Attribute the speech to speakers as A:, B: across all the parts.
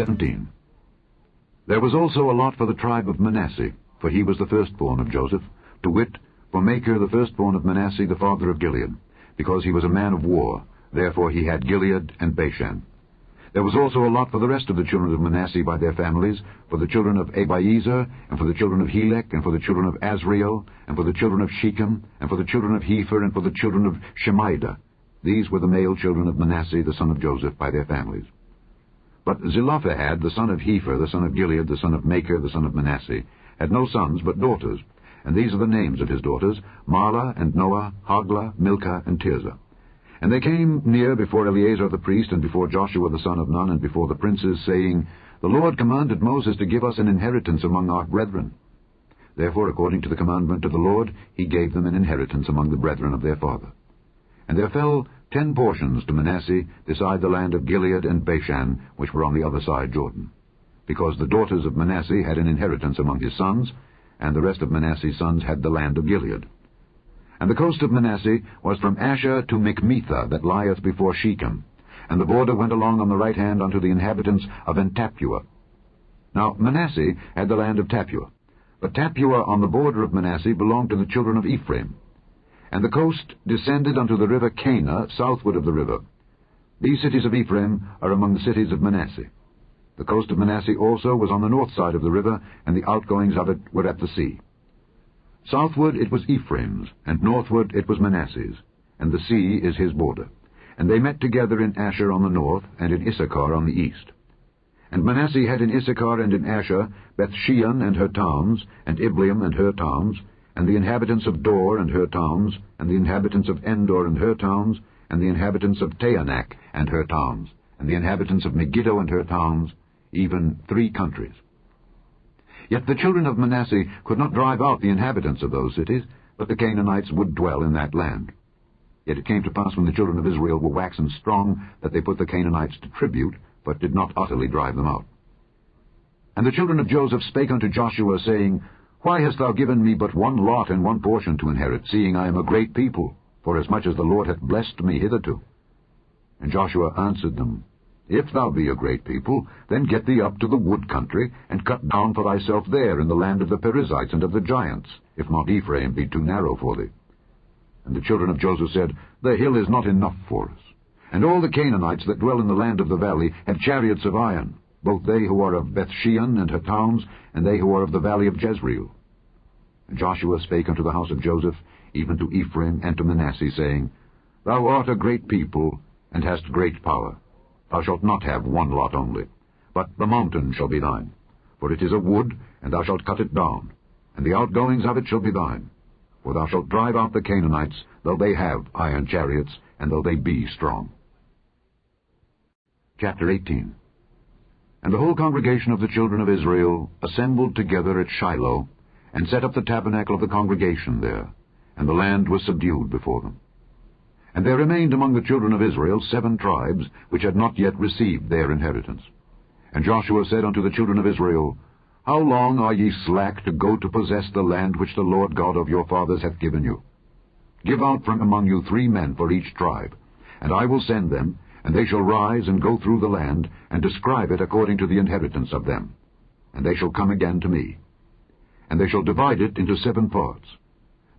A: 17. There was also a lot for the tribe of Manasseh, for he was the firstborn of Joseph, to wit, for Machir the firstborn of Manasseh, the father of Gilead, because he was a man of war, therefore he had Gilead and Bashan. There was also a lot for the rest of the children of Manasseh by their families, for the children of Abiezer, and for the children of Helek, and for the children of Azriel, and for the children of Shechem, and for the children of Hepher, and for the children of Shemida. These were the male children of Manasseh, the son of Joseph, by their families. But Zelophehad, the son of Hepher, the son of Gilead, the son of Machir, the son of Manasseh, had no sons but daughters, and these are the names of his daughters, Mahlah and Noah, Hoglah, Milcah, and Tirzah. And they came near before Eleazar the priest, and before Joshua the son of Nun, and before the princes, saying, The Lord commanded Moses to give us an inheritance among our brethren. Therefore, according to the commandment of the Lord, he gave them an inheritance among the brethren of their father. And there fell 10 portions to Manasseh, beside the land of Gilead and Bashan, which were on the other side Jordan, because the daughters of Manasseh had an inheritance among his sons, and the rest of Manasseh's sons had the land of Gilead. And the coast of Manasseh was from Asher to Michmethah, that lieth before Shechem, and the border went along on the right hand unto the inhabitants of En-Tappuah. Now Manasseh had the land of Tappuah, but Tappuah on the border of Manasseh belonged to the children of Ephraim. And the coast descended unto the river Cana, southward of the river. These cities of Ephraim are among the cities of Manasseh. The coast of Manasseh also was on the north side of the river, and the outgoings of it were at the sea. Southward it was Ephraim's, and northward it was Manasseh's, and the sea is his border. And they met together in Asher on the north, and in Issachar on the east. And Manasseh had in Issachar and in Asher Bethshean and her towns, and Ibleam and her towns, and the inhabitants of Dor and her towns, and the inhabitants of Endor and her towns, and the inhabitants of Taanach and her towns, and the inhabitants of Megiddo and her towns, even 3 countries. Yet the children of Manasseh could not drive out the inhabitants of those cities, but the Canaanites would dwell in that land. Yet it came to pass when the children of Israel were waxen strong, that they put the Canaanites to tribute, but did not utterly drive them out. And the children of Joseph spake unto Joshua, saying, Why hast thou given me but 1 lot and 1 portion to inherit, seeing I am a great people, forasmuch as the Lord hath blessed me hitherto? And Joshua answered them, If thou be a great people, then get thee up to the wood country, and cut down for thyself there in the land of the Perizzites and of the giants, if not Ephraim be too narrow for thee. And the children of Joseph said, The hill is not enough for us. And all the Canaanites that dwell in the land of the valley have chariots of iron, both they who are of Bethshean and her towns, and they who are of the valley of Jezreel. And Joshua spake unto the house of Joseph, even to Ephraim and to Manasseh, saying, Thou art a great people, and hast great power. Thou shalt not have 1 lot only, but the mountain shall be thine. For it is a wood, and thou shalt cut it down, and the outgoings of it shall be thine. For thou shalt drive out the Canaanites, though they have iron chariots, and though they be strong. Chapter 18. And the whole congregation of the children of Israel assembled together at Shiloh, and set up the tabernacle of the congregation there, and the land was subdued before them. And there remained among the children of Israel 7 tribes, which had not yet received their inheritance. And Joshua said unto the children of Israel, How long are ye slack to go to possess the land which the Lord God of your fathers hath given you? Give out from among you 3 men for each tribe, and I will send them, and they shall rise and go through the land, and describe it according to the inheritance of them. And they shall come again to me. And they shall divide it into 7 parts.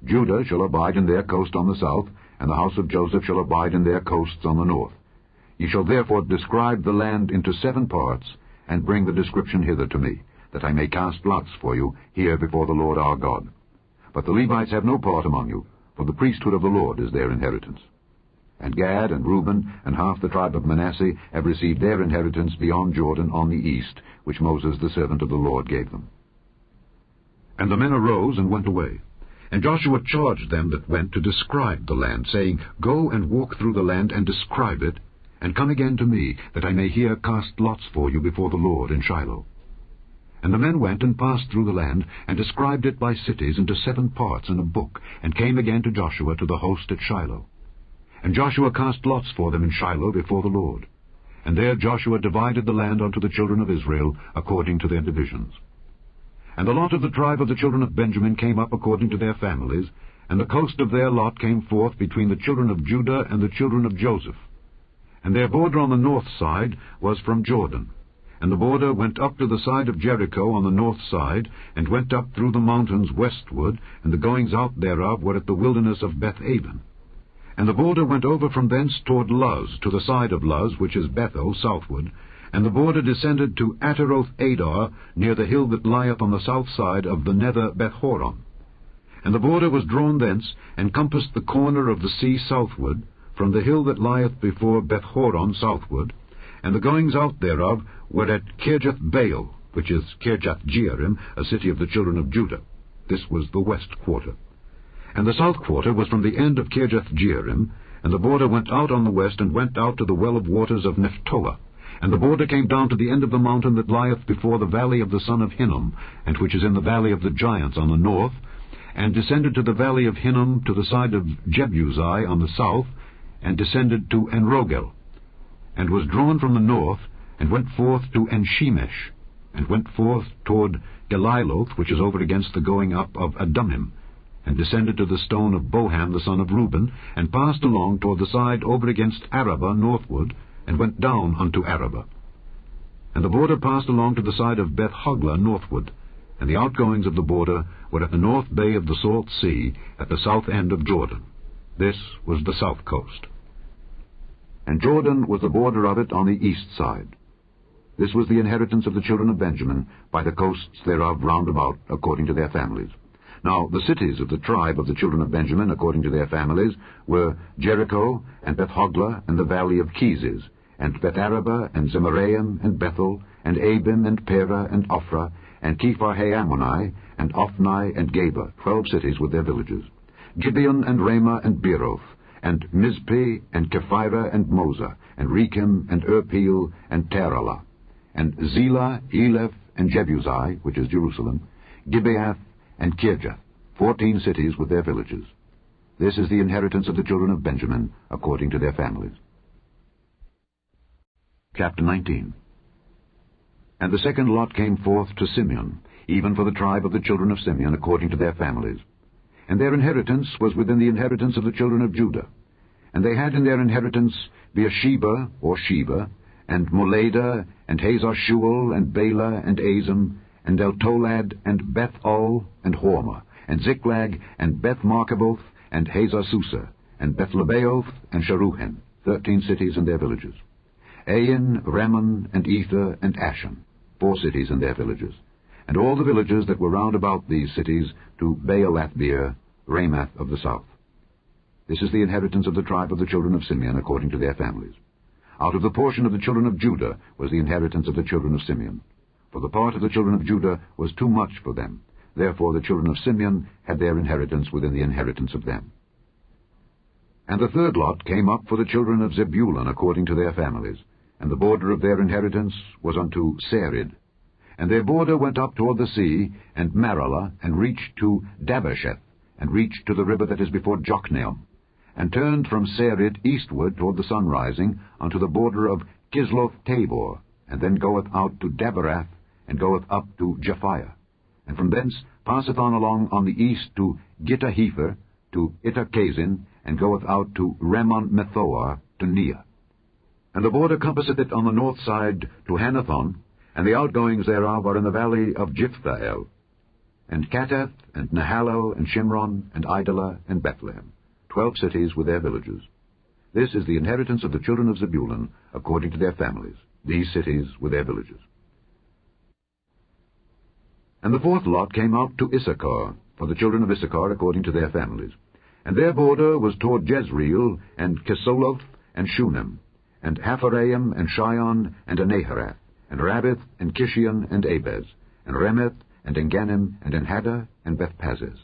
A: Judah shall abide in their coast on the south, and the house of Joseph shall abide in their coasts on the north. Ye shall therefore describe the land into 7 parts, and bring the description hither to me, that I may cast lots for you here before the Lord our God. But the Levites have no part among you, for the priesthood of the Lord is their inheritance. And Gad and Reuben and half the tribe of Manasseh have received their inheritance beyond Jordan on the east, which Moses the servant of the Lord gave them. And the men arose and went away. And Joshua charged them that went to describe the land, saying, Go and walk through the land and describe it, and come again to me, that I may here cast lots for you before the Lord in Shiloh. And the men went and passed through the land, and described it by cities into 7 parts in a book, and came again to Joshua to the host at Shiloh. And Joshua cast lots for them in Shiloh before the Lord. And there Joshua divided the land unto the children of Israel according to their divisions. And the lot of the tribe of the children of Benjamin came up according to their families, and the coast of their lot came forth between the children of Judah and the children of Joseph. And their border on the north side was from Jordan, And the border went up to the side of Jericho on the north side, and went up through the mountains westward, and the goings out thereof were at the wilderness of Beth-aven. And the border went over from thence toward Luz, to the side of Luz, which is Bethel, southward, and the border descended to Ataroth-adar, near the hill that lieth on the south side of the nether Beth-horon. And the border was drawn thence, and compassed the corner of the sea southward, from the hill that lieth before Beth-horon southward, and the goings out thereof were at Kirjath-baal, which is Kirjath-jearim, a city of the children of Judah. This was the west quarter. And the south quarter was from the end of Kirjath-jearim, and the border went out on the west, and went out to the well of waters of Nephtoah. And the border came down to the end of the mountain that lieth before the valley of the son of Hinnom, and which is in the valley of the giants on the north, and descended to the valley of Hinnom to the side of Jebusai on the south, and descended to Enrogel, and was drawn from the north, and went forth to Enshemesh, and went forth toward Geliloth, which is over against the going up of Adumim, and descended to the stone of Bohan the son of Reuben, and passed along toward the side over against Arabah northward, and went down unto Arabah. And the border passed along to the side of Beth-hoglah northward, and the outgoings of the border were at the north bay of the Salt Sea, at the south end of Jordan. This was the south coast. And Jordan was the border of it on the east side. This was the inheritance of the children of Benjamin, by the coasts thereof round about, according to their families. Now the cities of the tribe of the children of Benjamin, according to their families, were Jericho, and Beth-hoglah, and the valley of Keziz, and Beth-arabah, and Zemaraim, and Bethel, and Abim, and Perah, and Ophrah, and Kephar-haamoni, and Ophni, and Geba, 12 cities with their villages, Gibeon, and Ramah, and Beeroth, and Mizpeh, and Kephirah, and Moza, and Rechem, and Urpeel, and Taralah, and Zelah, Eleph, and Jebusai, which is Jerusalem, Gibeath, and Kirjath, 14 cities with their villages. This is the inheritance of the children of Benjamin, according to their families. Chapter 19. And the second lot came forth to Simeon, even for the tribe of the children of Simeon, according to their families. And their inheritance was within the inheritance of the children of Judah. And they had in their inheritance Beersheba, or Sheba, and Moladah, and Hazar-shual, and Bela, and Azim, and Eltolad, and Beth-ul, and Hormah, and Ziklag, and Beth-markaboth, and Hazar-susa, and Beth-lebaoth, and Sharuhen, 13 cities and their villages. Ain, Rammon, and Ether, and Ashan, 4 cities and their villages. And all the villages that were round about these cities to Baalathbeer, Ramath of the south. This is the inheritance of the tribe of the children of Simeon, according to their families. Out of the portion of the children of Judah was the inheritance of the children of Simeon. For the part of the children of Judah was too much for them. Therefore the children of Simeon had their inheritance within the inheritance of them. And the third lot came up for the children of Zebulun, according to their families. And the border of their inheritance was unto Sarid. And their border went up toward the sea, and Maralah, and reached to Dabbesheth, and reached to the river that is before Jokneam, and turned from Sarid eastward toward the sunrising, unto the border of Kisloth-tabor, and then goeth out to Daberath, and goeth up to Japhiah, and from thence passeth on along on the east to Gittahepher, to Ittachazin, and goeth out to Ramon-methoar, to Neah. And the border compasseth it on the north side to Hanathon, and the outgoings thereof are in the valley of Jiphthahel, and Kattath, and Nahalal, and Shimron, and Idalah, and Bethlehem, 12 cities with their villages. This is the inheritance of the children of Zebulun, according to their families, these cities with their villages. And the fourth lot came out to Issachar, for the children of Issachar, according to their families. And their border was toward Jezreel, and Kesoloth, and Shunem, and Hapharaim, and Shion, and Anaharath, and Rabbith, and Kishion, and Abez, and Remeth, and Engannim, and Enhaddah, and Bethpazzez.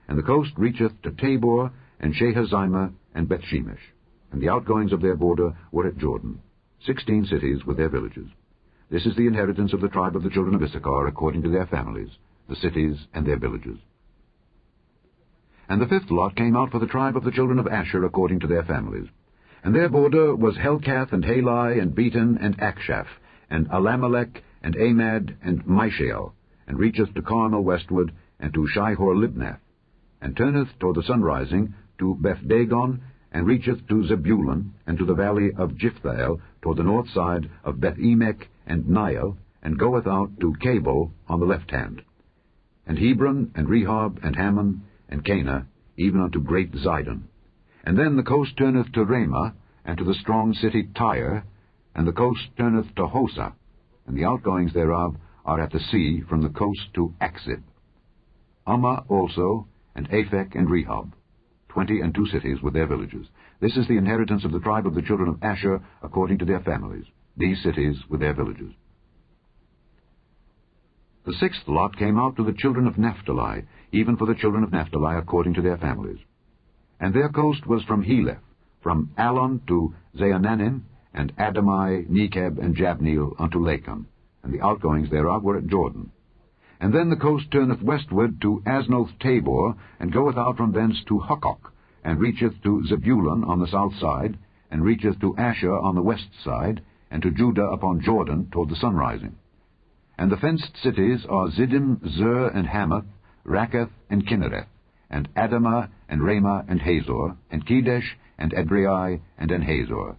A: And the coast reacheth to Tabor, and Shehazimah, and Bethshemesh. And the outgoings of their border were at Jordan, 16 cities with their villages. This is the inheritance of the tribe of the children of Issachar, according to their families, the cities and their villages. And the fifth lot came out for the tribe of the children of Asher, according to their families. And their border was Helkath, and Halai, and Beaton, and Akshaph, and Alamelech, and Amad, and Mishael, and reacheth to Carmel westward, and to Shihor-libnath, and turneth toward the sunrising to Beth-dagon, and reacheth to Zebulun, and to the valley of Jiphthahel, toward the north side of Beth-emek and Niel, and goeth out to Cabul on the left hand, and Hebron, and Rehob, and Hammon, and Cana, even unto great Zidon. And then the coast turneth to Ramah, and to the strong city Tyre, and the coast turneth to Hosa, and the outgoings thereof are at the sea from the coast to Axib. Ummah also, and Aphek, and Rehob, 22 cities with their villages. This is the inheritance of the tribe of the children of Asher, according to their families, these cities with their villages. The sixth lot came out to the children of Naphtali, even for the children of Naphtali according to their families. And their coast was from Heleph, from Allon to Zaananim, and Adamai, Nekeb, and Jabneel unto Lakum, and the outgoings thereof were at Jordan. And then the coast turneth westward to Aznoth Tabor, and goeth out from thence to Hukkok, and reacheth to Zebulun on the south side, and reacheth to Asher on the west side, and to Judah upon Jordan toward the sunrising. And the fenced cities are Ziddim, Zer, and Hamath, Rakkath, and Kinnereth, and Adamah, and Ramah, and Hazor, and Kedesh, and Edrei, and Enhazor,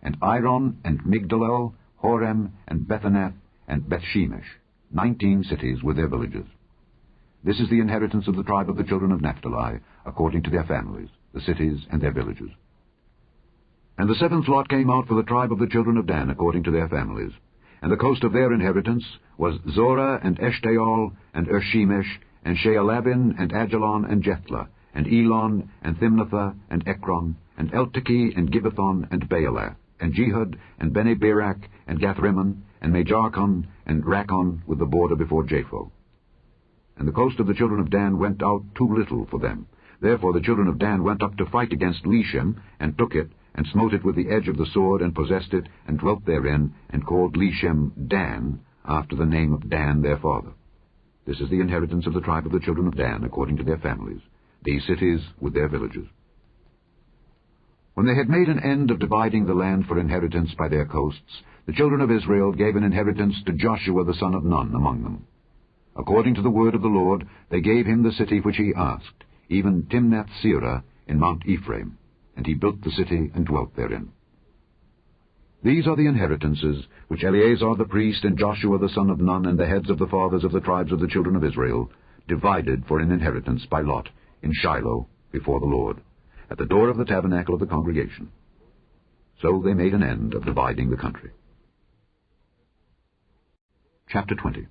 A: and Iron, and Migdalel, Horem, and Bethanath, and Bethshemesh, 19 cities with their villages. This is the inheritance of the tribe of the children of Naphtali, according to their families, the cities and their villages. And the seventh lot came out for the tribe of the children of Dan, according to their families. And the coast of their inheritance was Zorah, and Eshtaol, and Ershemesh, and Shealabin, and Ajalon, and Jethla, and Elon, and Thimnathah, and Ekron, and Eltekeh, and Gibbethon, and Baalath, and Jehud, and Bene-Berak, and Gathrimmon, and Majarkon, and Rakkon, with the border before Japho. And the coast of the children of Dan went out too little for them. Therefore the children of Dan went up to fight against Leshem, and took it, and smote it with the edge of the sword, and possessed it, and dwelt therein, and called Leshem Dan, after the name of Dan their father. This is the inheritance of the tribe of the children of Dan, according to their families, these cities with their villages. When they had made an end of dividing the land for inheritance by their coasts, the children of Israel gave an inheritance to Joshua the son of Nun among them. According to the word of the Lord, they gave him the city which he asked, even Timnath-Serah in Mount Ephraim, and he built the city and dwelt therein. These are the inheritances which Eleazar the priest and Joshua the son of Nun and the heads of the fathers of the tribes of the children of Israel divided for an inheritance by lot in Shiloh before the Lord, at the door of the tabernacle of the congregation. So they made an end of dividing the country. Chapter 20.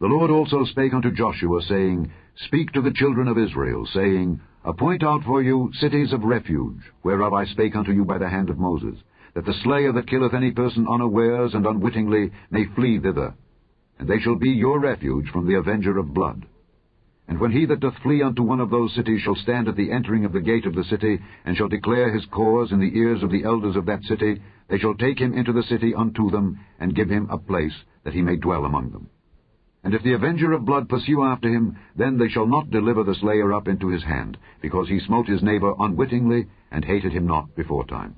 A: The Lord also spake unto Joshua, saying, Speak to the children of Israel, saying, Appoint out for you cities of refuge, whereof I spake unto you by the hand of Moses, that the slayer that killeth any person unawares and unwittingly may flee thither, and they shall be your refuge from the avenger of blood. And when he that doth flee unto one of those cities shall stand at the entering of the gate of the city, and shall declare his cause in the ears of the elders of that city, they shall take him into the city unto them, and give him a place that he may dwell among them. And if the avenger of blood pursue after him, then they shall not deliver the slayer up into his hand, because he smote his neighbor unwittingly, and hated him not beforetime.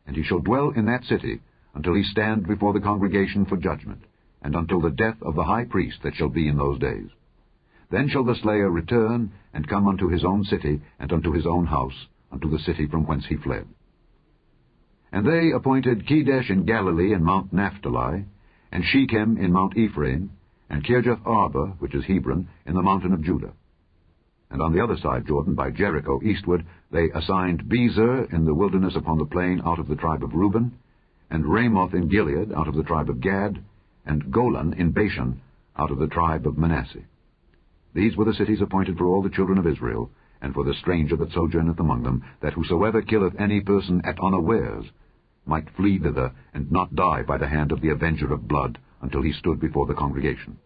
A: And he shall dwell in that city, until he stand before the congregation for judgment, and until the death of the high priest that shall be in those days. Then shall the slayer return, and come unto his own city, and unto his own house, unto the city from whence he fled. And they appointed Kedesh in Galilee and Mount Naphtali, and Shechem in Mount Ephraim, and Kirjath-Arba, which is Hebron, in the mountain of Judah. And on the other side Jordan, by Jericho, eastward, they assigned Bezer in the wilderness upon the plain out of the tribe of Reuben, and Ramoth in Gilead out of the tribe of Gad, and Golan in Bashan out of the tribe of Manasseh. These were the cities appointed for all the children of Israel, and for the stranger that sojourneth among them, that whosoever killeth any person at unawares might flee thither, and not die by the hand of the avenger of blood, until he stood before the congregation.